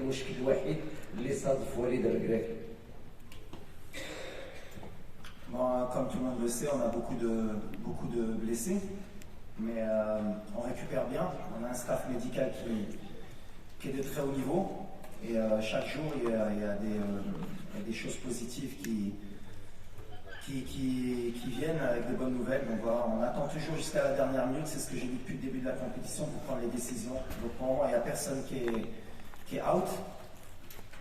المشكل الوحيد اللي صادف وليد الكراكي. Bon, comme tout le monde le sait, on a beaucoup de blessés, mais on récupère bien. On a un staff médical qui est de très haut niveau, et chaque jour il y a des choses positives qui viennent avec de bonnes nouvelles. Donc voilà, on attend toujours jusqu'à la dernière minute, c'est ce que j'ai dit depuis le début de la compétition, pour prendre les décisions. Donc pour le moment, il n'y a personne qui est out,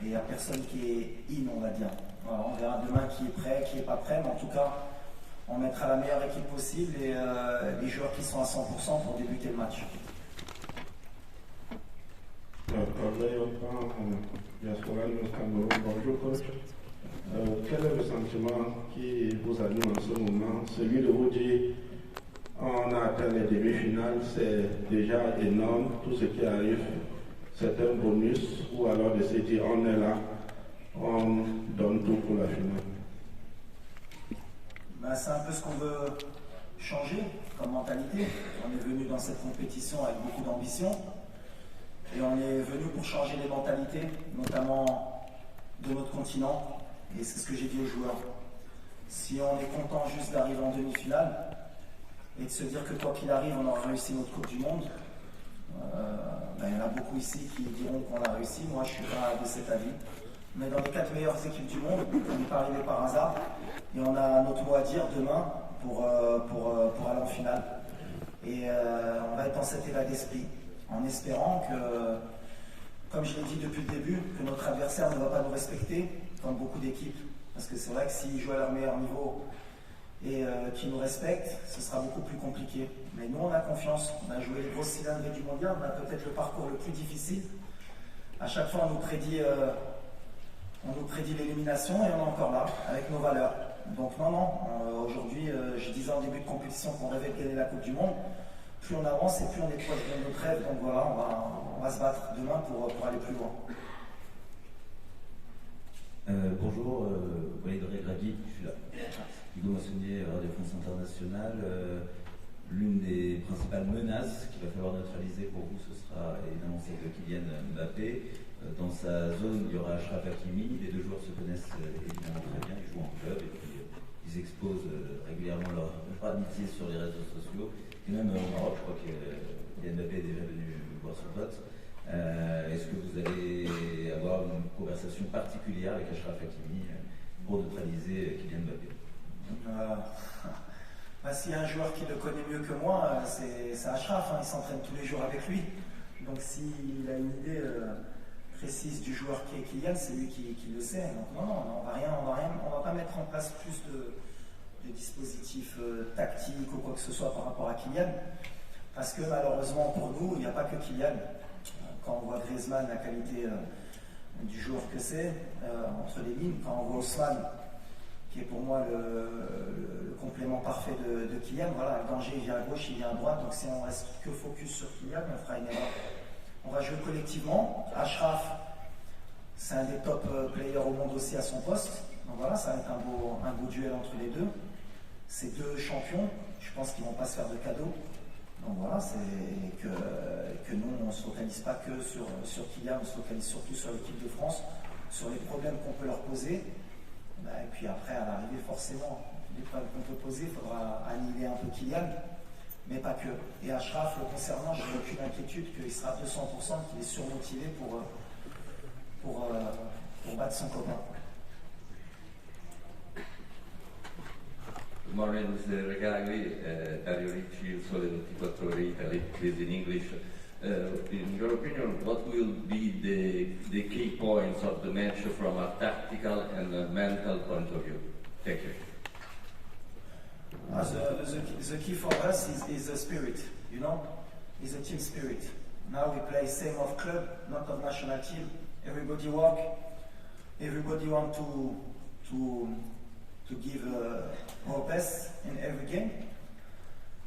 et il n'y a personne qui est in, on va dire. Voilà, on verra demain qui est prêt, qui n'est pas prêt, mais en tout cas, on mettra la meilleure équipe possible et les joueurs qui sont à 100% pour débuter le match. Bonjour coach. Quel est le sentiment qui vous anime en ce moment? Celui de vous dire on a atteint les demi-finales, c'est déjà énorme, tout ce qui arrive, c'est un bonus, ou alors de se dire on est là, on donne tout pour la finale? C'est un peu ce qu'on veut changer comme mentalité. On est venu dans cette compétition avec beaucoup d'ambition et on est venu pour changer les mentalités, notamment de notre continent. Et c'est ce que j'ai dit aux joueurs. Si on est content juste d'arriver en demi-finale et de se dire que quoi qu'il arrive, on aura réussi notre Coupe du Monde, il y en a beaucoup ici qui diront qu'on a réussi. Moi, je ne suis pas de cet avis. On est dans les 4 meilleures équipes du monde, on n'est pas arrivé par hasard, et on a notre mot à dire demain pour aller en finale. Et on va être dans cet état d'esprit, en espérant que, comme je l'ai dit depuis le début, que notre adversaire ne va pas nous respecter, comme beaucoup d'équipes. Parce que c'est vrai que s'ils jouent à leur meilleur niveau et qu'ils nous respectent, ce sera beaucoup plus compliqué. Mais nous, on a confiance, on a joué les grosses cylindrées du mondial, on a peut-être le parcours le plus difficile. À chaque fois, on nous prédit l'élimination et on est encore là, avec nos valeurs. Donc non, aujourd'hui, je disais en début de compétition qu'on rêvait de gagner la Coupe du Monde. Plus on avance et plus on est proche de notre rêve. Donc voilà, on va se battre demain pour aller plus loin. Bonjour, Walid Regragui, je suis là. Hugo Massonnier, Radio France Internationale. L'une des principales menaces qu'il va falloir neutraliser pour vous, ce sera évidemment celle de Kylian Mbappé. Dans sa zone, il y aura Achraf Hakimi. Les deux joueurs se connaissent évidemment très bien, ils jouent en club et puis ils exposent régulièrement leur amitié sur les réseaux sociaux. Et même au Maroc, je crois que Kylian Mbappé est déjà venu voir son pote. Est-ce que vous allez avoir une conversation particulière avec Achraf Hakimi pour neutraliser Kylian Mbappé? S'il y a un joueur qui le connaît mieux que moi, c'est Achraf, il s'entraîne tous les jours avec lui. Donc s'il a une idée précise du joueur qui est Kylian, c'est lui qui le sait. Donc non, on va pas mettre en place plus de dispositifs tactiques ou quoi que ce soit par rapport à Kylian. Parce que malheureusement pour nous, il n'y a pas que Kylian. Quand on voit Griezmann, la qualité du joueur que c'est, entre les lignes, quand on voit Ousmane, qui est pour moi le complément parfait de Kylian, voilà, Danger il vient à gauche, il vient à droite, donc si on reste que focus sur Kylian, on fera une erreur. On va jouer collectivement. Achraf, c'est un des top players au monde aussi à son poste, donc voilà, ça va être un beau duel entre les deux. Ces deux champions, je pense qu'ils ne vont pas se faire de cadeaux. Donc voilà, c'est que nous, on ne se focalise pas que sur Kylian, on se focalise surtout sur l'équipe de France, sur les problèmes qu'on peut leur poser. Et puis après, à l'arrivée, forcément, les problèmes qu'on peut poser, il faudra annihiler un peu Kylian, mais pas que. Et Achraf, le concernant, je n'ai aucune inquiétude qu'il sera à 200%, qu'il est surmotivé pour battre son copain. Good morning, Mr. Regragui, Dario Ricci, Il Sole 24 Ore Italy, please in English. In your opinion, what will be the key points of the match from a tactical and a mental point of view? Thank you. The key for us is the spirit, is a team spirit. Now we play same of club, not of national team. Everybody work, everybody want to give our best in every game.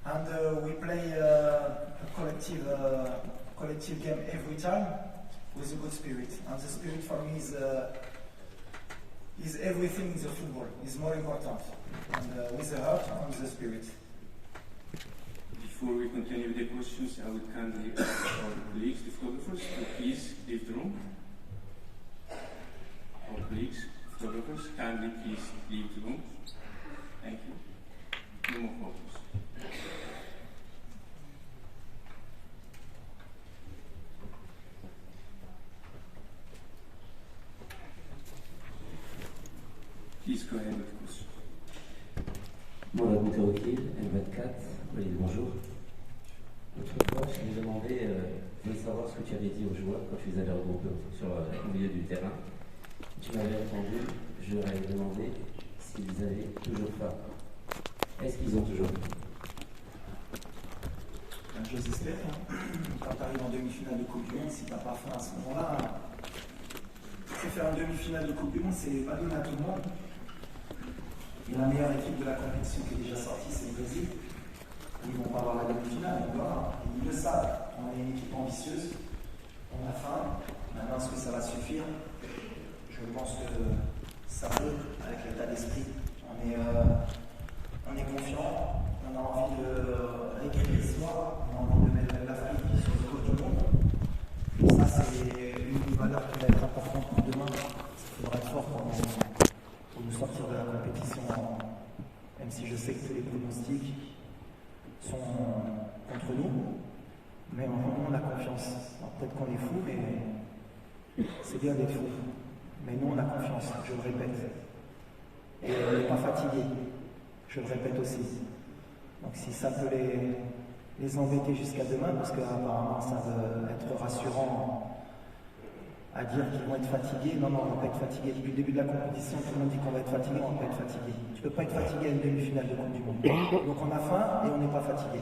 And we play a collective game every time with a good spirit. And the spirit for me is everything in the football. Is more important. And with the heart and with the spirit. Before we continue with the questions, I would kindly ask our colleagues, the photographers, to please leave the room. colleagues, photographers, kindly please leave the room. Thank you. No more photos. Please go ahead with the question. Mourad Boutawakil, L24, Walid, bonjour. L'autre fois, je t'ai demandé de savoir ce que tu avais dit aux joueurs quand tu les avais regroupés au milieu du terrain. Tu m'avais répondu, je leur avais demandé s'ils avaient toujours faim. Est-ce qu'ils ont toujours faim? J'ose espère. Quand tu arrives en demi-finale de Coupe du Monde, si tu n'as pas faim à ce moment-là, faire une demi-finale de Coupe du Monde, c'est pas donné à tout le monde. Et la meilleure équipe de la compétition qui est déjà sortie, c'est le Brésil. Ils ne vont pas avoir la demi-finale, ils le savent. On est une équipe ambitieuse, on a faim. Maintenant, est-ce que ça va suffire? Je pense que ça peut, avec l'état d'esprit. On est confiant, on a envie de réécrire l'histoire, on a envie de mettre l'Afrique sur le dos du monde. Et ça, c'est une valeur qui va être importante pour demain. Il faudra être fort pour nous sortir de la compétition, même si je sais que tous les pronostics sont contre nous. Mais on a confiance. Peut-être qu'on est fou, mais c'est bien d'être fou. Mais nous, on a confiance, je le répète. Et on n'est pas fatigué, je le répète aussi. Donc si ça peut les embêter jusqu'à demain, parce qu'apparemment ça veut être rassurant à dire qu'ils vont être fatigués. Non, on ne va pas être fatigué. Depuis le début de la compétition, tout le monde dit qu'on va être fatigué, on ne va pas être fatigué. Tu ne peux pas être fatigué à une demi-finale de Coupe du Monde. Donc on a faim et on n'est pas fatigué.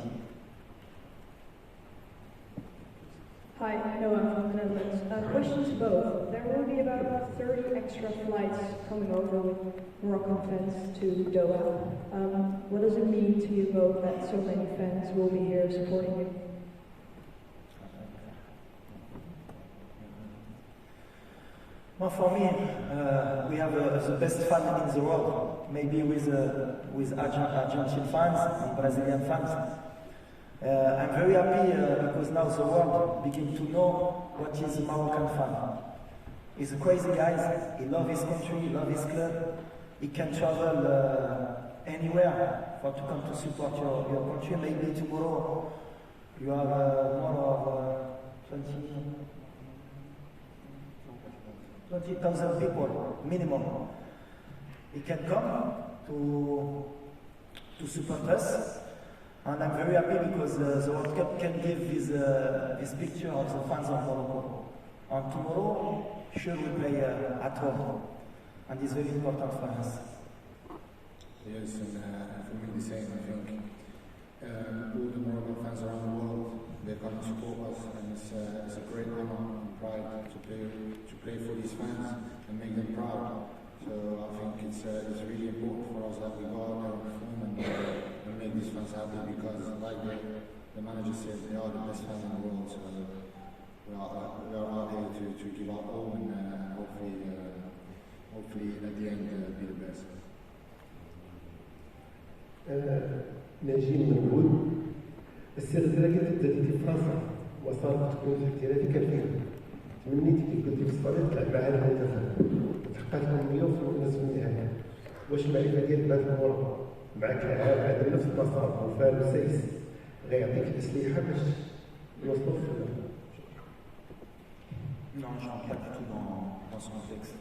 Hi, Noah from the Netherlands. Question to both. There will be about 30 extra flights coming over with Moroccan fans to Doha. What does it mean to you both that so many fans will be here supporting you? Well, for me, we have the best fan in the world, maybe with Argentine fans and Brazilian fans. I'm very happy because now the world begins to know what is a Moroccan fan. He's a crazy guy, he loves his country, he loves his club, he can travel anywhere to come to support your country. Maybe tomorrow you have more of 20,000 people minimum. He can come to support us. And I'm very happy because the World Cup can give this picture of the fans of Morocco. And tomorrow, sure we play at home. And it's very important for us. Yes, and for me the same. I think all the Moroccan fans around the world, they come to support us, and it's a great honor and pride to play for these fans and make them proud. So I think it's really important for us that we go out there and perform and make these fans happy, because like the manager said, they are the best fans in the world. So we are out here to give our all, and hopefully at the end be the best. نجيب نقول السر ديالك تبدا في فرنسا وصارت تكون في احترافك الفين تمنيتي كي كنتي في الصالح تلعب معنا هكذا وتحقق الأمنية وفوق الناس في النهاية. واش المعرفة ديالك بعد المباراة معك لاعب هذا نفس المسار وفارس سايس غيعطيك الأسلحة باش يوصلوا في Non, je ne rentre pas du tout dans ce contexte.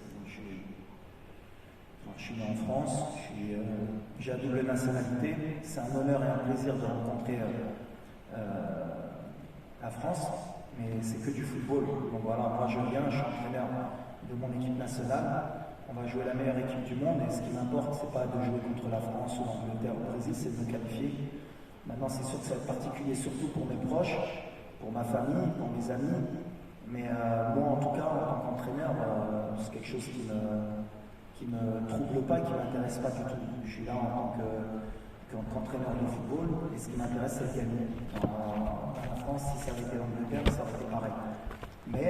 Je suis né en France, j'ai la double nationalité. C'est un honneur et un plaisir de rencontrer la France, mais c'est que du football. Donc voilà, moi je viens, je suis entraîneur de mon équipe nationale. On va jouer la meilleure équipe du monde et ce qui m'importe, c'est pas de jouer contre la France ou l'Angleterre ou le Brésil, c'est de me qualifier. Maintenant, c'est sûr que ça va être particulier, surtout pour mes proches, pour ma famille, pour mes amis. Mais moi, en tout cas, en tant qu'entraîneur, c'est quelque chose qui me trouble pas, qui m'intéresse pas du tout. Je suis là en tant qu'entraîneur de football et ce qui m'intéresse, c'est de gagner. En France, si ça avait été l'Angleterre, ça aurait été pareil. Mais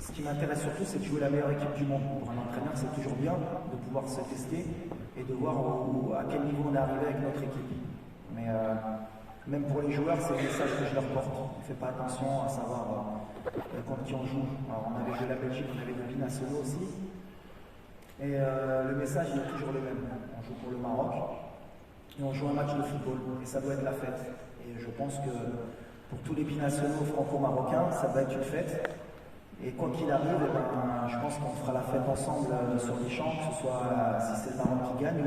ce qui m'intéresse surtout, c'est de jouer la meilleure équipe du monde. Pour un entraîneur, c'est toujours bien de pouvoir se tester et de voir à quel niveau on est arrivé avec notre équipe. Mais même pour les joueurs, c'est le message que je leur porte. On ne fait pas attention à savoir contre qui on joue. Alors, on avait joué la Belgique, on avait des binationaux aussi. Et le message il est toujours le même. On joue pour le Maroc et on joue un match de football et ça doit être la fête. Et je pense que pour tous les binationaux franco-marocains, ça va être une fête. Et quoi qu'il arrive, eh ben, je pense qu'on fera la fête ensemble sur les champs, que ce soit si c'est le Maroc qui gagne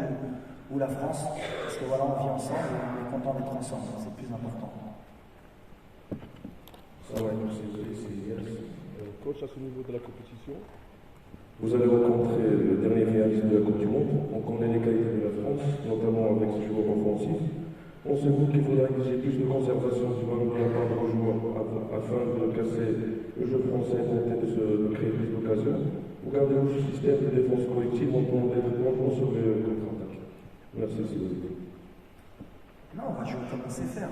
ou la France. Parce que voilà, on vit ensemble et on est content d'être ensemble, c'est le plus important. Coach, à ce niveau de la compétition, vous avez rencontré le dernier finaliste de la Coupe du Monde. On connaît les qualités de la France, notamment avec ses joueurs offensifs. Pensez-vous qu'il faudra exiger plus de conservation du ballon de la part de vos joueurs afin de casser le jeu français et de créer plus d'occasions? Ou gardez-vous ce système de défense collective en tenant d'être dangereux sur les contre-attaques? Merci, si vous voulez. Non, on va jouer comme on sait faire.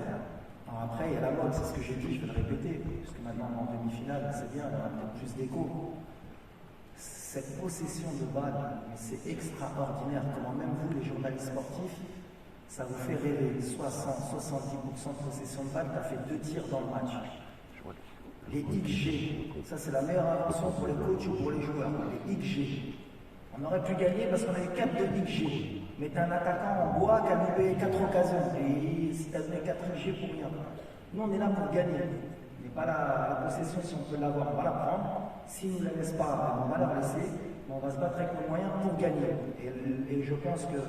Alors après, il y a la mode, c'est ce que j'ai dit, je vais le répéter, parce que maintenant en demi-finale, c'est bien, il y aura peut-être plus d'écho. Cette possession de balle, c'est extraordinaire, comment même vous, les journalistes sportifs, ça vous fait rêver. 60-70% de possession de balle, tu as fait 2 tirs dans le match. Les XG, ça c'est la meilleure invention pour les coachs ou pour les joueurs. Les XG. On aurait pu gagner parce qu'on avait 4 de XG. Mais tu as un attaquant en bois qui a loupé 4 occasions. Et si tu as donné 4 XG pour rien. Nous on est là pour gagner. Mais pas la possession, si on peut l'avoir, on va la prendre. S'ils ne nous la laissent pas, on va la laisser. Mais on va se battre avec nos moyens pour gagner. Et je pense que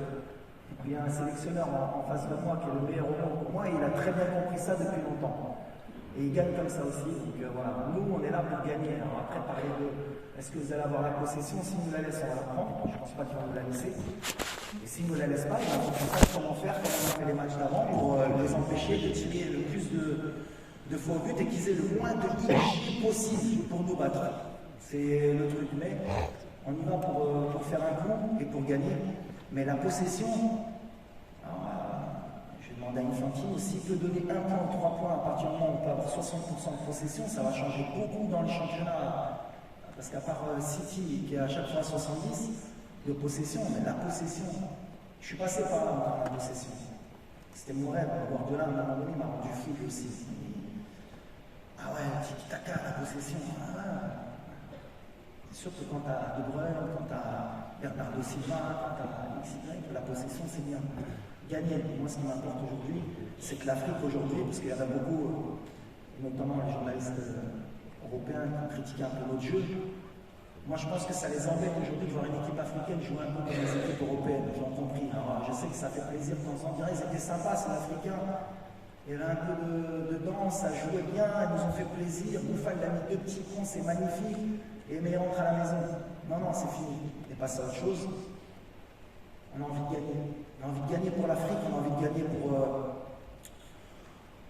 il y a un sélectionneur en face de moi qui est le meilleur au monde pour moi et il a très bien compris ça depuis longtemps. Et il gagne comme ça aussi. Donc voilà, nous on est là pour gagner. Alors après, parler de est-ce que vous allez avoir la possession? S'ils nous la laissent, on va la prendre. Je ne pense pas qu'ils vont nous la laisser. Et s'ils ne nous la laissent pas, il faut qu'on sache comment faire, comme on a fait les matchs d'avant, pour les empêcher de tirer le plus de faux buts et qu'ils aient le moins de XG possible pour nous battre. C'est le truc. Mais on y va pour faire un coup et pour gagner. Mais la possession, je demande à Infantino, s'il peut donner 1 point ou 3 points à partir du moment où on peut avoir 60% de possession, ça va changer beaucoup dans les championnats. Parce qu'à part City, qui a à chaque fois 70 de possession, mais la possession, je suis passé par là dans la possession. C'était mon rêve, Guardiola, à un moment donné, m'a rendu fou aussi. Ah ouais, tiki-taka, la possession. C'est sûr que quand tu as De Bruyne, quand tu as Bernardo Silva, quand tu as XY, la possession c'est bien. Gagner, moi ce qui m'importe aujourd'hui, c'est que l'Afrique aujourd'hui, parce qu'il y en a beaucoup, notamment les journalistes européens qui critiquaient un peu notre jeu, moi je pense que ça les embête aujourd'hui de voir une équipe africaine jouer un peu comme les équipes européennes, ils ont compris. Alors je sais que ça fait plaisir de temps en temps, ils étaient sympas, c'est l'Africain. Il y avait un peu de danse, ça jouait bien, ils nous ont fait plaisir. Bouffal a mis 2 petits points, c'est magnifique. Et mais il rentre à la maison. Non, c'est fini. Et passe à autre chose. On a envie de gagner. On a envie de gagner pour l'Afrique, on a envie de gagner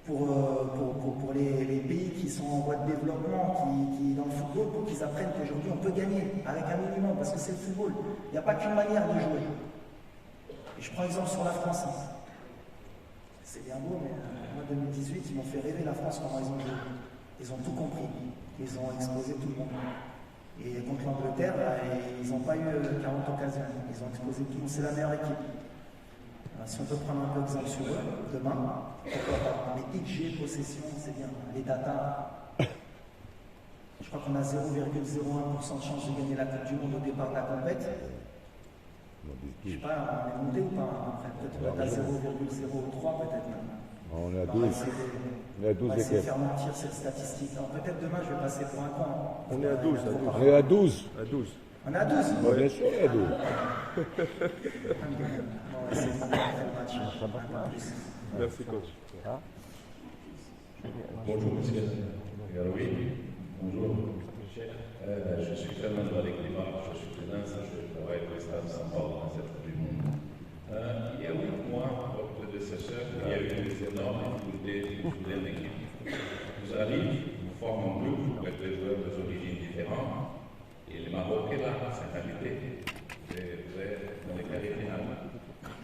pour les pays qui sont en voie de développement, qui dans le football, pour qu'ils apprennent qu'aujourd'hui on peut gagner avec un minimum, parce que c'est le football. Il n'y a pas qu'une manière de jouer. Et je prends exemple sur la France. C'est bien beau, mais moi 2018, ils m'ont fait rêver la France comment ils ont joué. Ils ont tout compris. Ils ont explosé tout le monde. Et contre l'Angleterre, ils n'ont pas eu 40 occasions. Ils ont explosé tout le monde. C'est la meilleure équipe. Alors, si on peut prendre un peu d'exemple sur eux, demain, pourquoi pas. Les XG, possession, c'est bien. Les data. Je crois qu'on a 0,01% de chance de gagner la Coupe du Monde au départ de la compète. Je ne sais pas, on est monté ou pas? Peut-être à 0,03 peut-être même. On est à 12. On est à 12 on va essayer de faire mentir cette statistique. Peut-être demain je vais passer pour un con. On est à 12. On est à 12. On est à 12. Bon, bien sûr, on est à 12. On va essayer de faire le match. Merci, coach. Bonjour, monsieur Garoui. Bonjour. Je suis très membre avec les membres, je suis président, je travaille pour le Stade de Saint-Paul dans cette Coupe du Monde. Il y a 8 mois, votre prédécesseur, il y a eu des énormes difficultés pour souder l'équipe. Vous arrivez, vous formez un groupe avec des joueurs d'origines différentes, et le Maroc est là, c'est qualité. Vous êtes dans les quarts finales.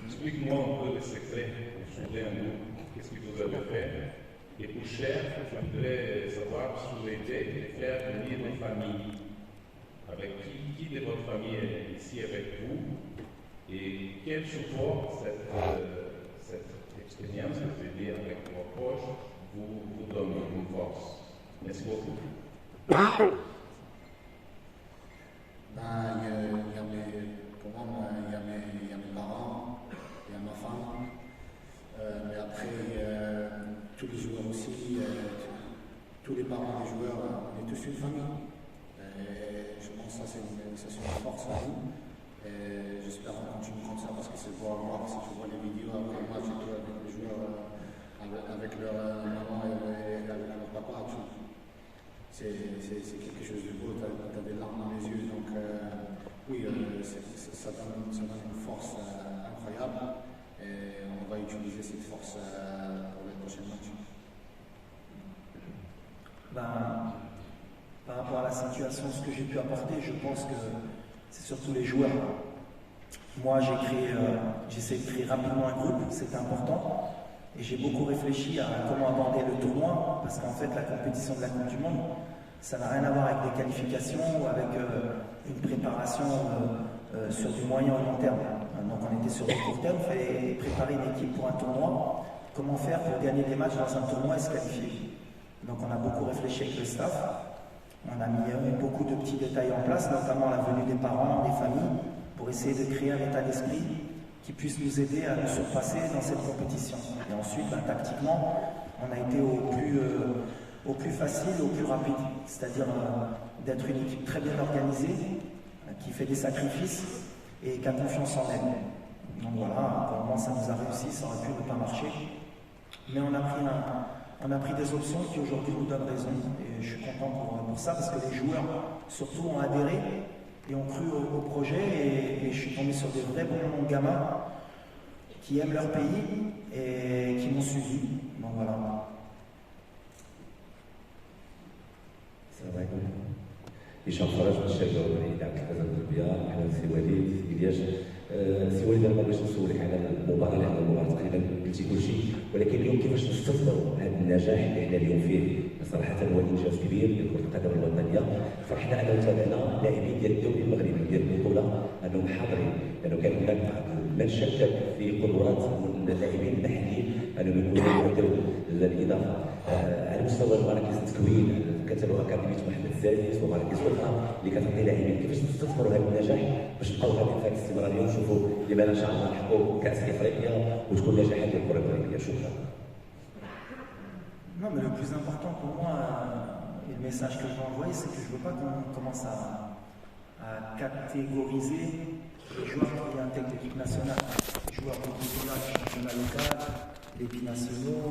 Explique-moi un peu le secret pour souder un groupe, qu'est-ce que vous avez fait. Et pour cher, je voudrais savoir si vous aidez à faire venir des familles. Avec qui de votre famille est ici avec vous et quel support cette expérience, je veux dire, avec vos proches, vous donne une force. Merci beaucoup. Il y a tous les joueurs aussi, tous les parents des joueurs, on est tous une famille. Et je pense que ça c'est une force à nous. Et j'espère qu'on continue comme ça parce que c'est beau à voir. Si tu vois les vidéos après le match et tout, avec les joueurs, avec leur maman et avec leur papa, c'est quelque chose de beau. Tu as des larmes dans les yeux. Donc oui, ça donne une force incroyable. Et on va utiliser cette force pour les prochains matchs. Par rapport à la situation, ce que j'ai pu apporter, je pense que c'est surtout les joueurs. Moi, j'essaie de créer rapidement un groupe, c'était important. Et j'ai beaucoup réfléchi à comment aborder le tournoi, parce qu'en fait, la compétition de la Coupe du Monde, ça n'a rien à voir avec des qualifications ou avec une préparation sur du moyen ou long terme. Donc on était sur du court terme, il fallait préparer une équipe pour un tournoi. Comment faire pour gagner des matchs dans un tournoi et se qualifier? Donc on a beaucoup réfléchi avec le staff. On a mis beaucoup de petits détails en place, notamment la venue des parents, des familles, pour essayer de créer un état d'esprit qui puisse nous aider à nous surpasser dans cette compétition. Et ensuite, tactiquement, on a été au plus facile, au plus rapide, c'est-à-dire d'être une équipe très bien organisée, qui fait des sacrifices et qui a confiance en elle. Donc voilà, pour le moment ça nous a réussi, ça aurait pu ne pas marcher. Mais on a pris des options qui aujourd'hui nous donnent raison. Et je suis content pour ça parce que les joueurs surtout ont adhéré et ont cru au projet et je suis tombé sur des vrais bons gamins qui aiment leur pays et qui m'ont suivi. Donc voilà. السلام عليكم. هشام فرج مشجع وليد عبد الحسن الربيع على سي وليد سي الياش سي وليد انا باش نسولك على المباراه لان المباراه تقريبا قلتي كلشي ولكن اليوم كيفاش نستثمروا هذا النجاح اللي حنا اليوم فيه صراحه هو انجاز كبير لكره القدم الوطنيه فرحنا انه تابعنا لاعبين ديال الدوري المغربي ديال البطوله انهم حاضرين لانه كان هناك من شكك في قدرات اللاعبين المحليين انهم يكونوا يقدروا الاضافه على مستوى المراكز التكوين كتبوا اكاديميه محمد السادس ومراكز اخرى اللي كتعطي لاعبين كيفاش نستثمروا هذا النجاح باش نبقاو هذه الاستمراريه ونشوفوا لما ان شاء الله نحققوا كاس افريقيا وتكون نجاحات للكره المغربيه. شكرا. Non, mais le plus important pour moi, et le message que je veux envoyer, c'est que je ne veux pas qu'on commence à catégoriser les joueurs qui intègrent l'équipe nationale, les joueurs de du championnat local, les binationaux,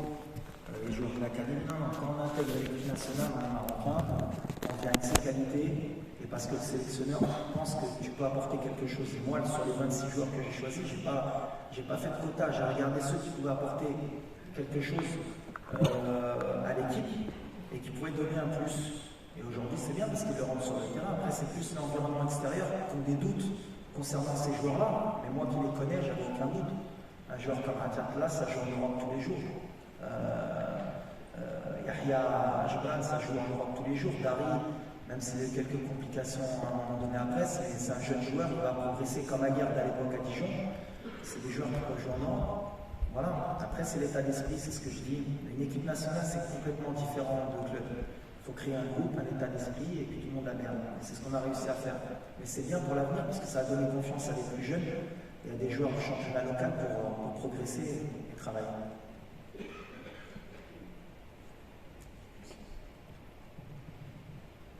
les joueurs de l'académie. Non, quand on intègre l'équipe nationale, on est marocain, on vient avec ses qualités, et parce que le sélectionneur pense que tu peux apporter quelque chose. Et moi, sur les 26 joueurs que j'ai choisis, j'ai pas fait de quota, j'ai regardé ceux qui pouvaient apporter quelque chose à l'équipe et qui pouvaient donner un plus. Et aujourd'hui, c'est bien parce qu'ils le rentrent sur le terrain. Après, c'est plus l'environnement extérieur qui ont des doutes concernant ces joueurs-là. Mais moi qui les connais, j'avais aucun doute. Un joueur comme Atia Plas, ça joue en Europe tous les jours. Yahya Ajban, ça joue en Europe tous les jours. Dari, même s'il y a eu quelques complications à un moment donné après, c'est un jeune joueur qui va progresser comme Aguerd à l'époque à Dijon. C'est des joueurs qui peuvent jouer en Europe. Voilà. Après, c'est l'état d'esprit, c'est ce que je dis. Une équipe nationale, c'est complètement différent de club. Il faut créer un groupe, un état d'esprit et puis tout le monde adhère. C'est ce qu'on a réussi à faire. Mais c'est bien pour l'avenir parce que ça a donné confiance à des plus jeunes et à des joueurs du championnat local pour progresser et travailler.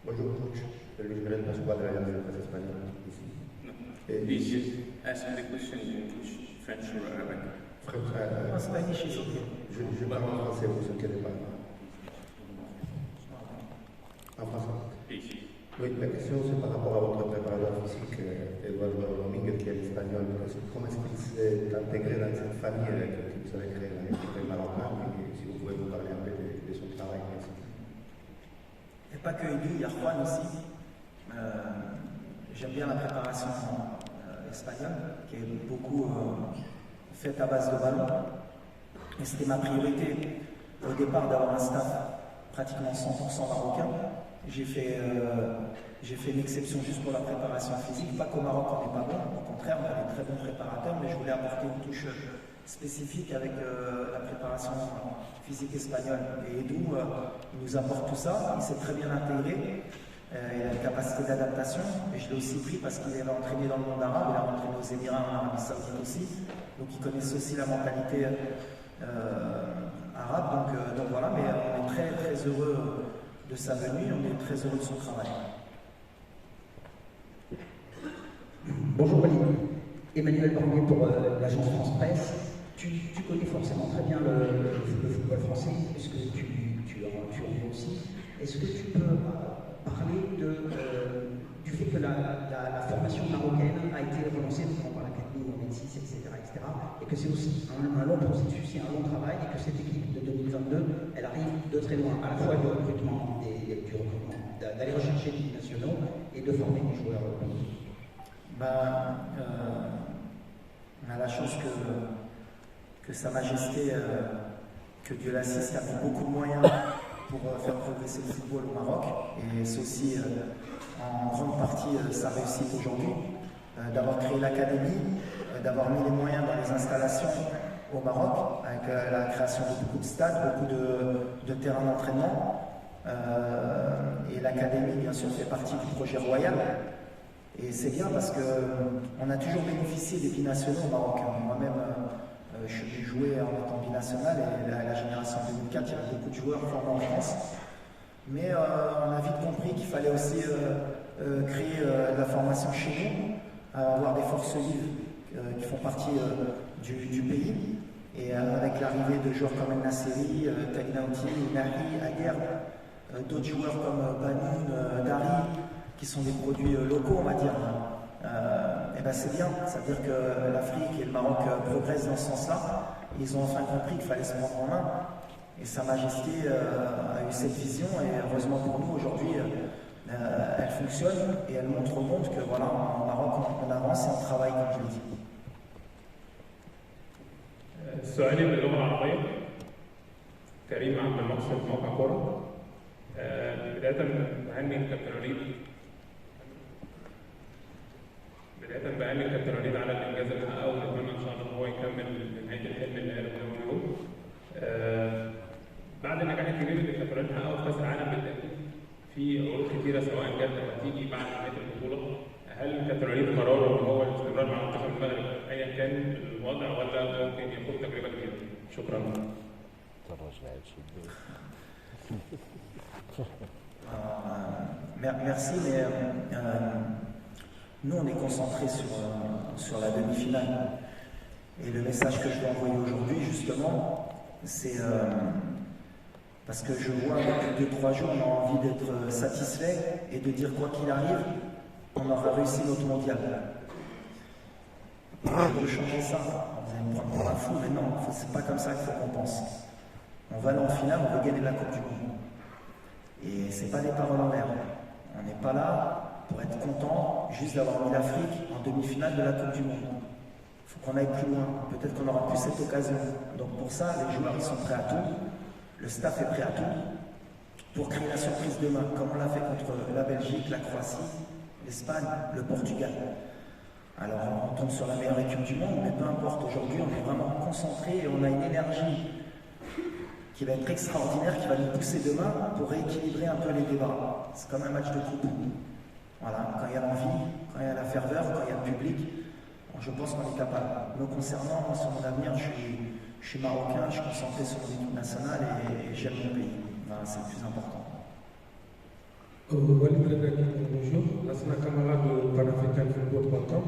Bonjour, coach. Luis Miguel Pascual de la presse espagnole. Please ask the question in English, French or Arabic. En Spanish, c'est ok. Je parle en français, vous inquiétez pas. En français. Oui, la question c'est par rapport à votre préparateur physique, Eduardo Domínguez, qui est espagnol. Comment est-ce qu'il s'est intégré dans cette famille que vous avez créée, l'équipe marocaine, et si vous pouvez nous parler un peu de son travail. Et pas que Edu, il y a Juan aussi. J'aime bien la préparation espagnole, qui est beaucoup faite à base de ballon. Et c'était ma priorité au départ d'avoir un staff pratiquement 100% marocain. J'ai fait une exception juste pour la préparation physique. Pas qu'au Maroc on n'est pas bon, au contraire on a des très bons préparateurs, mais je voulais apporter une touche spécifique avec la préparation physique espagnole. Et Edu nous apporte tout ça, il s'est très bien intégré. Il a une capacité d'adaptation, et je l'ai aussi pris parce qu'il avait entraîné dans le monde arabe, il a entraîné aux Émirats, en Arabie Saoudite aussi, donc il connaissait aussi la mentalité arabe, donc heureux de sa venue, on est très heureux de son travail. Bonjour Walid, Emmanuel Barbier pour l'agence France Presse. Tu connais forcément très bien le football français, puisque tu en joues aussi. Est-ce que tu peux parler du fait que la formation marocaine a été relancée notamment par l'Académie en 26, etc., et que c'est aussi un long processus et un long travail, et que cette équipe de 2022, elle arrive de très loin, à la fois du recrutement, d'aller rechercher des nationaux et de former des joueurs. On a la chance que Sa Majesté, que Dieu l'assiste, a mis beaucoup de moyens pour faire progresser le football au Maroc. Et c'est aussi en grande partie sa réussite aujourd'hui, d'avoir créé l'académie, d'avoir mis les moyens dans les installations au Maroc, avec la création de beaucoup de stades, beaucoup de terrains d'entraînement. Et l'académie, bien sûr, fait partie du projet royal. Et c'est bien parce qu'on a toujours bénéficié des binationaux au Maroc. Moi-même, je suis joué en étant binational et la génération 2004, il y avait beaucoup de joueurs formés en France. Mais on a vite compris qu'il fallait aussi créer de la formation chez nous, avoir des forces vives qui font partie du pays. Et avec l'arrivée de joueurs comme El Nasseri, Tagnauti, Nahi, Aguerre, d'autres joueurs comme Banoun, Dari, qui sont des produits locaux, on va dire, et ben c'est bien. Ça veut dire que l'Afrique et le Maroc progressent dans ce sens-là. Ils ont enfin compris qu'il fallait se prendre en main. Et Sa Majesté a eu cette vision, et heureusement pour nous, aujourd'hui, elle fonctionne et elle montre au monde que voilà, en Maroc, on avance et on travaille, comme je l'ai dit. سؤالي باللغة العربية. كريم عبد المقصد موقع كورة. بداية بهني الكابتن وليد على الانجاز اللي حققه، ونتمنى ان شاء الله ان هو يكمل لنهايه الحلم اللي قاله زي ما بيقول. بعد النجاح الكبير اللي الكابتن وليد حققه في كاس العالم بالتاكيد في عروض كثيره سواء جت او هتيجي بعد نهايه البطوله. هل الكابتن وليد قراره ان هو الاستمرار مع منتخب المغرب ايا كان الوضع، ولا ممكن ياخد تجربه جديده؟ شكرا. Merci, mais nous on est concentrés sur la demi-finale. Et le message que je vais envoyer aujourd'hui, justement, c'est parce que je vois depuis 2-3 jours, on a envie d'être satisfait et de dire quoi qu'il arrive, on aura réussi notre mondial. Et je veux changer ça. Vous allez me prendre pour un fou, mais non, c'est pas comme ça qu'il faut qu'on pense. On va aller en finale, on veut gagner la Coupe du Monde. Et c'est pas des paroles en l'air. On n'est pas là pour être content juste d'avoir mis l'Afrique en demi-finale de la Coupe du Monde. Il faut qu'on aille plus loin. Peut-être qu'on n'aura plus cette occasion. Donc pour ça, les joueurs ils sont prêts à tout. Le staff est prêt à tout pour créer la surprise demain, comme on l'a fait contre la Belgique, la Croatie, l'Espagne, le Portugal. Alors on tombe sur la meilleure équipe du monde, mais peu importe. Aujourd'hui, on est vraiment concentré et on a une énergie qui va être extraordinaire, qui va nous pousser demain pour rééquilibrer un peu les débats. C'est comme un match de coupe. Voilà, quand il y a l'envie, quand il y a la ferveur, quand il y a le public, je pense qu'on est capable. Me concernant, moi, sur mon avenir, je suis marocain, je suis concentré sur mon équipe nationale et j'aime mon pays. Voilà, c'est le plus important. Bonjour, Lassana Kamara de Pan-African Football.com.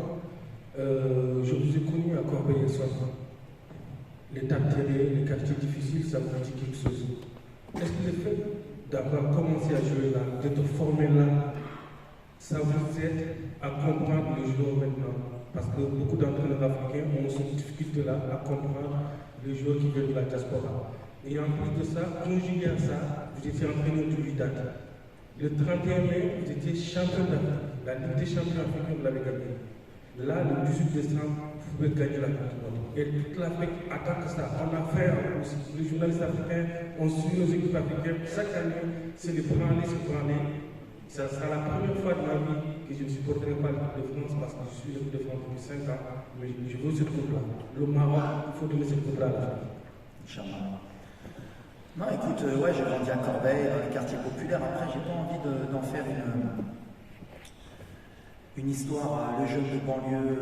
Je vous ai connu à Corbeil-Essonne. L'étape tirée, les quartiers difficiles, ça vous dit quelque chose. Est-ce que le fait d'avoir commencé à jouer là, d'être formé là, ça vous aide à comprendre le joueur maintenant? Parce que beaucoup d'entraîneurs africains ont cette difficulté-là à comprendre les joueurs qui viennent de la diaspora. Et en plus de ça, conjugué à ça, vous étiez entraîneur autodidacte. Le 31 mai, vous étiez champion d'Afrique. La Ligue des champions africains, vous l'avez gagné. Là, le 18 décembre, vous pouvez gagner la Coupe du Monde. Et toute l'Afrique attend que ça. On a fait aussi, les journalistes africains, on suit nos équipes africaines. Chaque année, c'est les branler, se branler. Ça sera la première fois de ma vie que je ne supporterai pas l'équipe de France parce que je suis l'équipe de France depuis 5 ans. Mais je veux cette coupe-là. Le Maroc, il faut donner cette coupe-là à l'Afrique. Inch'Allah. Non, écoute, ouais, j'ai grandi à Corbeil, dans les quartiers populaires. Après, j'ai pas envie d'en faire une histoire, le jeune de banlieue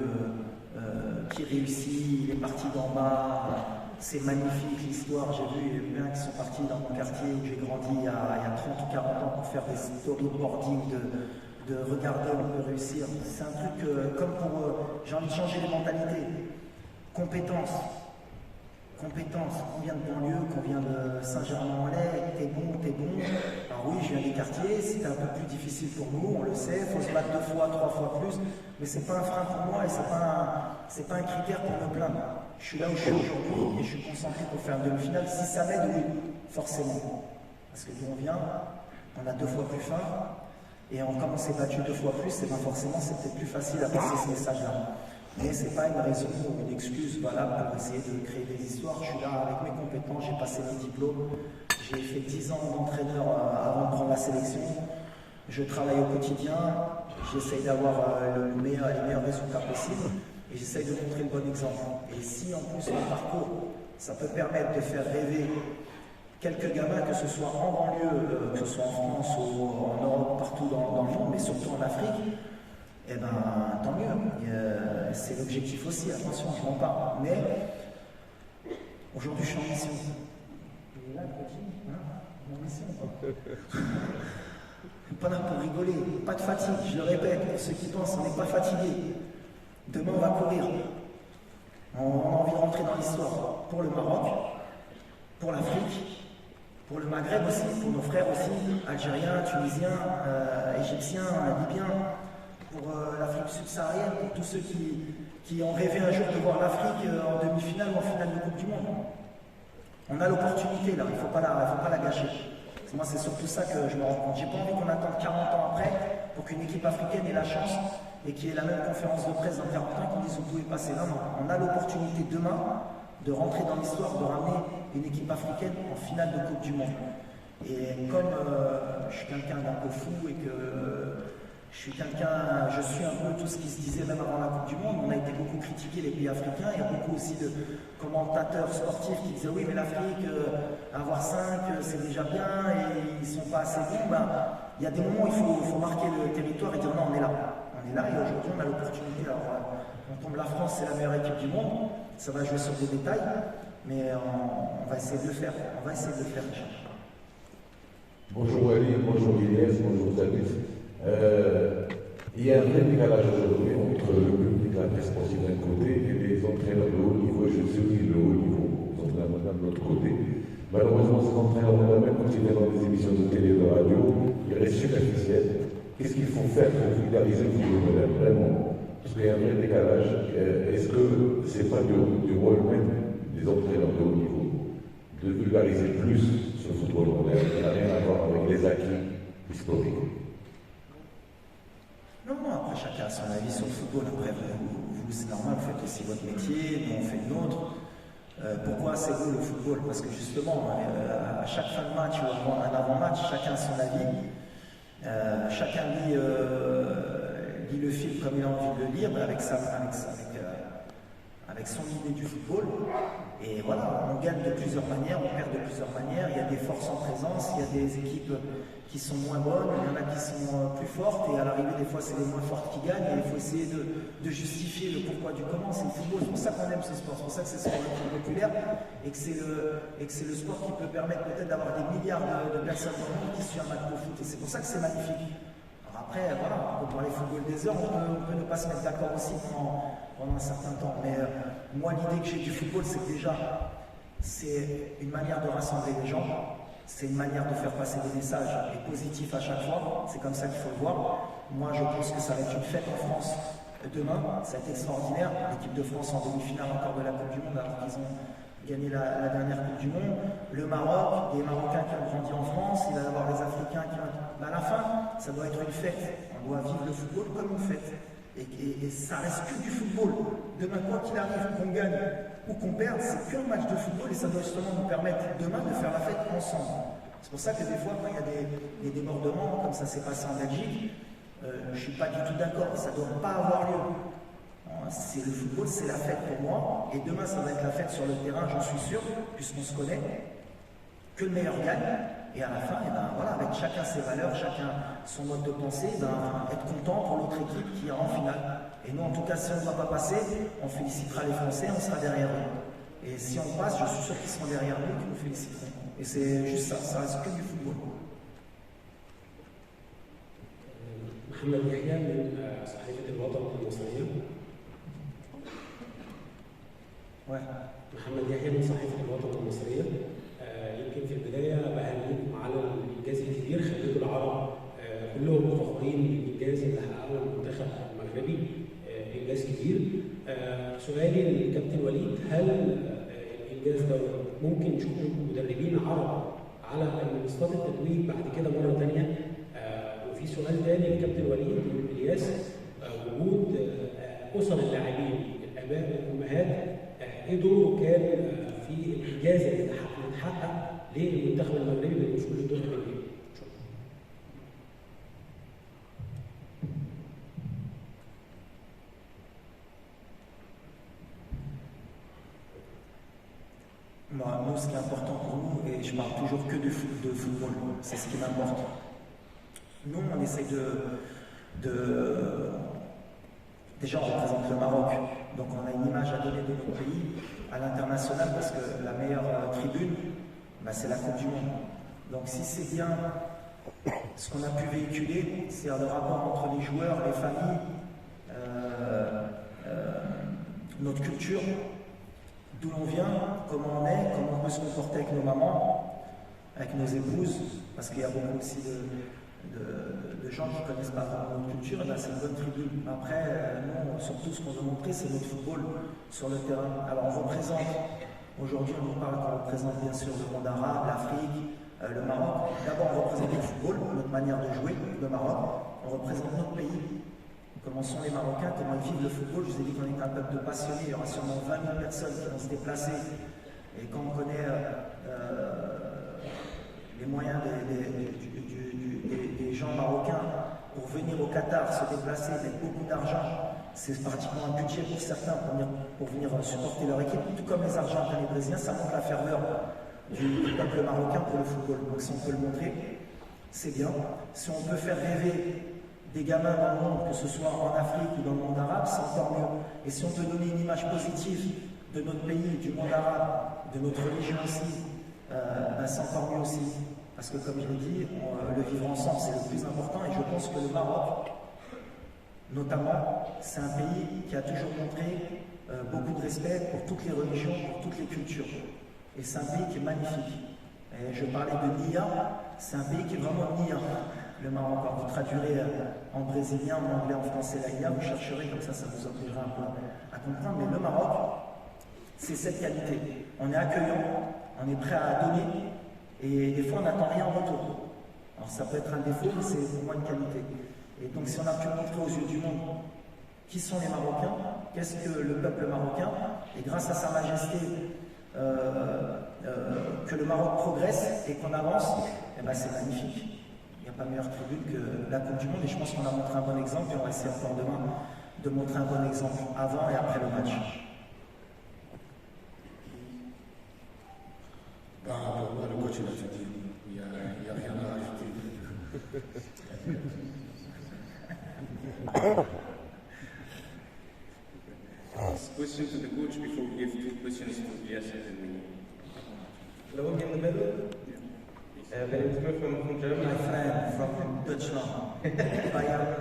qui réussit, il est parti d'en bas. c'est magnifique l'histoire. J'ai vu bien qui sont partis dans mon quartier où j'ai grandi il y a 30 ou 40 ans pour faire des storyboarding de regarder, on peut réussir. C'est un truc comme pour. J'ai envie de changer les mentalités. Compétences. On vient de banlieue, qu'on vient de Saint-Germain-en-Laye, t'es bon. Alors oui, je viens des quartiers, c'était un peu plus difficile pour nous, on le sait, il faut se battre 2 fois, 3 fois plus, mais c'est pas un frein pour moi et c'est pas un critère pour me plaindre. Je suis là où je suis aujourd'hui et je suis concentré pour faire une demi-finale. Si ça m'aide, oui, forcément. Parce que d'où on vient, on a 2 fois plus faim, et comme on s'est battu 2 fois plus, et bien forcément c'est peut-être plus facile à passer ce message-là. Mais ce n'est pas une raison ou une excuse valable pour essayer de créer des histoires. Je suis là avec mes compétences, j'ai passé mes diplômes, j'ai fait 10 ans d'entraîneur avant de prendre la sélection. Je travaille au quotidien, j'essaye d'avoir les meilleurs résultats possibles et j'essaye de montrer le bon exemple. Et si en plus mon parcours, ça peut permettre de faire rêver quelques gamins, que ce soit en banlieue, que ce soit en France ou en Europe, partout dans le monde, mais surtout en Afrique, eh bien, tant mieux. C'est l'objectif aussi, attention, je m'en parle. Mais aujourd'hui, je suis en mission. Il est là, le petit, en mission. Pas là pour rigoler, pas de fatigue, je le répète, pour ceux qui pensent, on n'est pas fatigué. Demain, on va courir. On a envie de rentrer dans l'histoire pour le Maroc, pour l'Afrique, pour le Maghreb aussi, pour nos frères aussi, Algériens, Tunisiens, Égyptiens, Libyens. Pour l'Afrique subsaharienne, pour tous ceux qui ont rêvé un jour de voir l'Afrique en demi-finale ou en finale de Coupe du Monde. On a l'opportunité là, il ne faut pas la gâcher. Moi, c'est surtout ça que je me rends compte. J'ai pas envie qu'on attende 40 ans après pour qu'une équipe africaine ait la chance et qu'il y ait la même conférence de presse dans 40 ans qu'on dise vous pouvez passer. Non, on a l'opportunité demain de rentrer dans l'histoire, de ramener une équipe africaine en finale de Coupe du Monde. Et comme je suis quelqu'un d'un peu fou et que je suis un peu tout ce qui se disait même avant la Coupe du Monde. On a été beaucoup critiqué, les pays africains. Il y a beaucoup aussi de commentateurs sportifs qui disaient oui, mais l'Afrique, avoir 5, c'est déjà bien et ils ne sont pas assez bons. Il y a des moments où il faut marquer le territoire et dire non, on est là. On est là et aujourd'hui, on a l'opportunité. Alors, on tombe la France, c'est la meilleure équipe du monde. Ça va jouer sur des détails, mais on va essayer de le faire. On va essayer de le faire. Bonjour Ali, bonjour Inès, bonjour David. Il y a un vrai décalage aujourd'hui entre le public, la presse sportive d'un côté et les entraîneurs de haut niveau, je suis le haut niveau, les entraîneurs de l'autre côté. Malheureusement, ces entraîneurs, même quand ils viennent dans des émissions de télé, de radio, ils restent superficiels. Qu'est-ce qu'il faut faire pour vulgariser le football moderne, vraiment? Parce qu'il y a un vrai décalage. Est-ce que ce n'est pas du rôle même des entraîneurs de haut niveau de vulgariser plus ce football moderne qui n'a rien à voir avec les acquis historiques? Non, après chacun a son avis sur le football. Après, vous c'est normal, vous faites aussi votre métier, nous on fait le nôtre. Pourquoi c'est beau le football? Parce que justement, à chaque fin de match ou un avant-match, chacun a son avis. Chacun lit le film comme il a envie de le lire, mais avec son idée du football. Et voilà, on gagne de plusieurs manières, on perd de plusieurs manières. Il y a des forces en présence, il y a des équipes qui sont moins bonnes, il y en a qui sont plus fortes, et à l'arrivée, des fois, c'est les moins fortes qui gagnent, et il faut essayer de justifier le pourquoi du comment. C'est le football, c'est pour ça qu'on aime ce sport, c'est pour ça que c'est ce sport le plus populaire, et que c'est le sport qui peut permettre peut-être d'avoir des milliards de personnes dans le monde qui suivent un match de foot, et c'est pour ça que c'est magnifique. Alors après, voilà, on peut parler football des heures, on peut ne pas se mettre d'accord aussi pendant un certain temps, mais moi, l'idée que j'ai du football, c'est que déjà, c'est une manière de rassembler les gens. C'est une manière de faire passer des messages positifs à chaque fois. C'est comme ça qu'il faut le voir. Moi, je pense que ça va être une fête en France demain. Ça va être extraordinaire. L'équipe de France en demi-finale encore de la Coupe du Monde, alors qu'ils ont gagné la dernière Coupe du Monde. Le Maroc, des Marocains qui ont grandi en France. Il va y avoir les Africains qui vont... à la fin, ça doit être une fête. On doit vivre le football comme une fête. Et ça reste que du football. Demain, quoi qu'il arrive, qu'on gagne ou qu'on perde, c'est qu'un match de football et ça doit justement nous permettre demain de faire la fête ensemble. C'est pour ça que des fois, quand il y a des débordements, comme ça s'est passé en Belgique, je ne suis pas du tout d'accord. Ça ne doit pas avoir lieu. Le football, c'est la fête pour moi. Et demain, ça va être la fête sur le terrain, j'en suis sûr, puisqu'on se connaît. Que le meilleur gagne. Et à la fin, voilà, avec chacun ses valeurs, chacun son mode de pensée, être content pour l'autre équipe qui ira en finale. Et nous, en tout cas, si on ne va pas passer, on félicitera les Français, on sera derrière eux. Et si on passe, je suis sûr qu'ils seront derrière nous et qu'ils nous féliciteront. Et c'est juste ça reste que du football. محمد يحيى من صحيفة الوطن المصرية. محمد يحيى من صحيفة الوطن المصرية. يمكن في البداية بهنيكم على الإنجاز الكبير، خليتوا العرب كلهم فخورين بالإنجاز اللي حققه المنتخب المغربي، إنجاز كبير. سؤالي للكابتن وليد، هل الإنجاز ده ممكن نشوف مدربين عرب على منصات التتويج بعد كده مرة ثانية؟ وفي سؤال ثاني للكابتن وليد من الياس، وجود أسر اللاعبين الآباء والأمهات إيه دوره كان في الإنجاز اللي اتحقق للمنتخب المغربي بالوصول للدور الثاني؟ Nous, ce qui est important pour nous, et je parle toujours que de football, c'est ce qui m'importe. Nous, on essaye déjà, on représente le Maroc, donc on a une image à donner de notre pays à l'international parce que la meilleure tribune, c'est la Coupe du Monde. Donc si c'est bien ce qu'on a pu véhiculer, c'est le rapport entre les joueurs, les familles, notre culture, d'où l'on vient, comment on est, comment on peut se comporter avec nos mamans, avec nos épouses, parce qu'il y a beaucoup aussi de gens qui ne connaissent pas vraiment notre culture, et c'est une bonne tribune. Après, nous, surtout ce qu'on veut montrer, c'est notre football sur le terrain. Alors on représente, aujourd'hui on nous parle qu'on représente bien sûr le monde arabe, l'Afrique, le Maroc. D'abord on représente le football, notre manière de jouer, le Maroc. On représente notre pays. Comment sont les Marocains, comment ils vivent le football. Je vous ai dit qu'on est un peuple de passionnés, il y aura sûrement 20 000 personnes qui vont se déplacer. Et quand on connaît les moyens des gens marocains pour venir au Qatar, se déplacer, mettre beaucoup d'argent, c'est pratiquement un budget pour certains pour venir supporter leur équipe, tout comme les Argentins et les Brésiliens, ça montre la ferveur du peuple marocain pour le football. Donc si on peut le montrer, c'est bien. Si on peut faire rêver des gamins dans le monde, que ce soit en Afrique ou dans le monde arabe, c'est encore mieux. Et si on peut donner une image positive de notre pays, du monde arabe, de notre religion aussi, c'est encore mieux aussi. Parce que comme je l'ai dit, le vivre ensemble, c'est le plus important. Et je pense que le Maroc, notamment, c'est un pays qui a toujours montré beaucoup de respect pour toutes les religions, pour toutes les cultures. Et c'est un pays qui est magnifique. Et je parlais de Nia, c'est un pays qui est vraiment Nia. Le Maroc, vous traduirez en brésilien, en anglais, en français la Nia, vous chercherez, comme ça vous obligera un peu à comprendre. Mais le Maroc, c'est cette qualité. On est accueillant, on est prêt à donner, et des fois on n'attend rien en retour. Alors ça peut être un défaut, mais c'est pour moi une qualité. Et donc si on a pu montrer aux yeux du monde qui sont les Marocains, qu'est-ce que le peuple marocain, et grâce à sa majesté, que le Maroc progresse et qu'on avance, c'est magnifique. Il n'y a pas meilleure tribune que la Coupe du Monde, et je pense qu'on a montré un bon exemple, et on va essayer encore demain de montrer un bon exemple avant et après le match. Par rapport à le coach l'a dit, il n'y a rien à rajouter. Question to the coach before we give 2 questions to Elias and me. Hello, in the middle. Ben Smith from Germany. My friend from Deutschland. Bayern.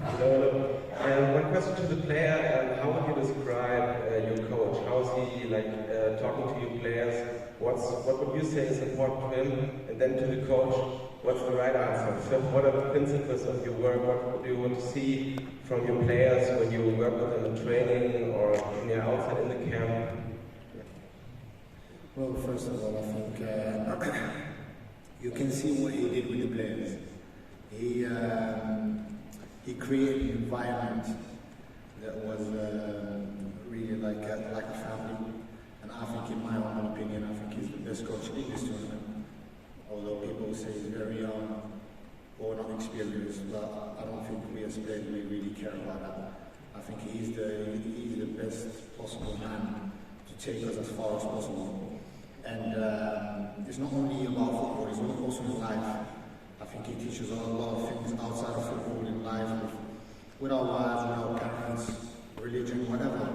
Hello. One question to the player: how would you describe your coach? How is he talking to your players? What would you say is important to him? And then to the coach, what's the right answer? So what are the principles of your work? What do you want to see from your players when you work with them in training or when you're outside in the camp? Well, first of all, I think you can see what he did with the players. He created an environment that was really like a family. And I think, in my own opinion, I think he's the best coach in this tournament. Although people say he's very young or not experienced, but I don't think we as players really care about that. I think he's the best possible man to take us as far as possible. And it's not only about football, it's also in life. I think he teaches us a lot of things outside of football, in life, with our wives, with our parents, religion, whatever.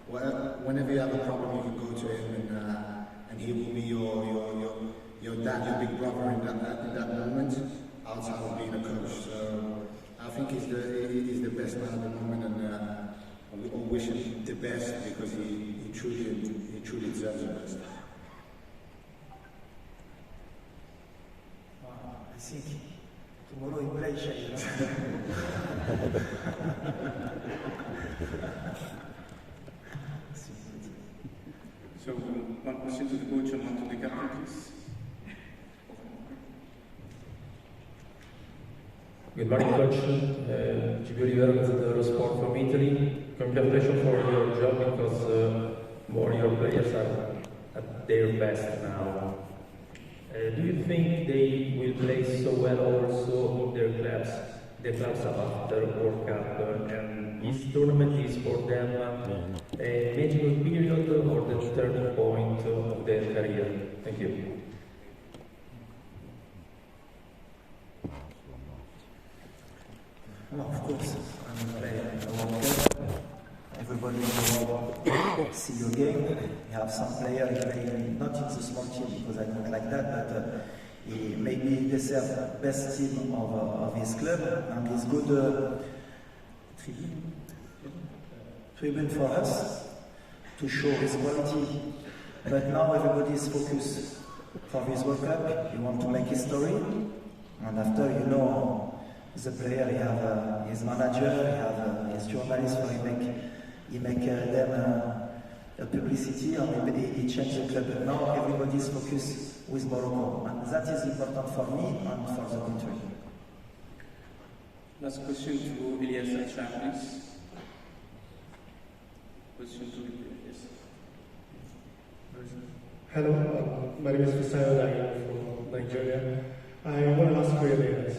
whenever you have a problem, you can go to him, and he will be your dad, your big brother in that moment, outside of being a coach. So I think he's the best man at the moment, and we all wish him the best because he truly deserves the best. I think tomorrow he play Shahid. So one question to the coach and one to the captain, please. Good morning, Coach. Giulio Rivera with Eurosport from Italy. Congratulations for your job because more your players are at their best now. Do you think they will play so well also in their clubs? The clubs after World Cup, and this tournament is for them a magical period or the turning point of their career? Thank you. Well, of course, I'm a player in the World Cup. Everybody in the world see your game. You have some player playing not in the small team because I don't like that, but he maybe deserves the best team of his club, and he's good tribune for us to show his quality. But now everybody is focused for this World Cup. He want to make history, and after the player, he have his manager, he have his journalists, for he make them a publicity, and he change the club. But now everybody is focused with Morocco, and that is important for me and for the country. Last question to Elias Acham, please. Question to Elias. Hello, my name is Fisayo Dayo from Nigeria. I want to ask you, Elias,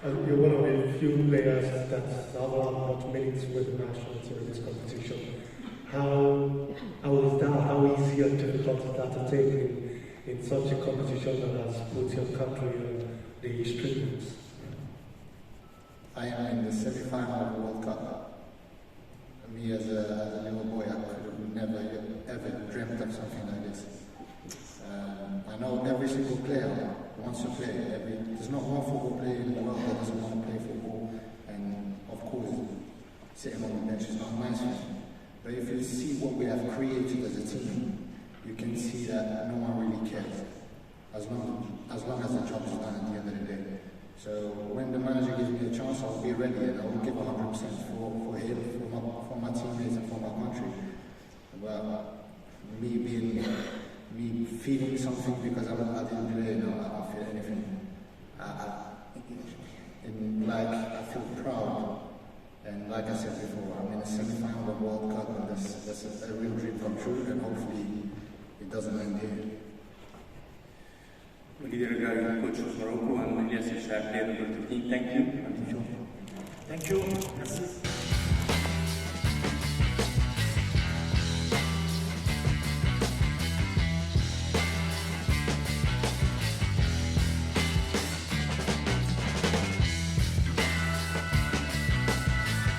you're one of the few players that now have not minutes with the national team in this competition. How is that? How easy or difficult is that to take in such a competition that has put your country on the streets? I am in the semi-final of the World Cup. Me as a little boy, I could have never ever dreamt of something like this. I know every single player wants to play. There's not one football player in the world that doesn't want to play football. And of course, sitting on the bench is not nice. But if you see what we have created as a team, you can see that no one really cares. As long as the job is done at the end of the day. So when the manager gives me a chance, I'll be ready and I will give 100% for him, for my teammates and for my country. But me feeling something because I didn't play, no, I don't feel anything. I feel proud. And like I said before, I'm in a semi-final of the World Cup, and that's a real dream come true, and hopefully it doesn't end here. Olivier Gary, coach of Morocco, and Elias Acham, player of the team. Thank you. Thank you. Merci.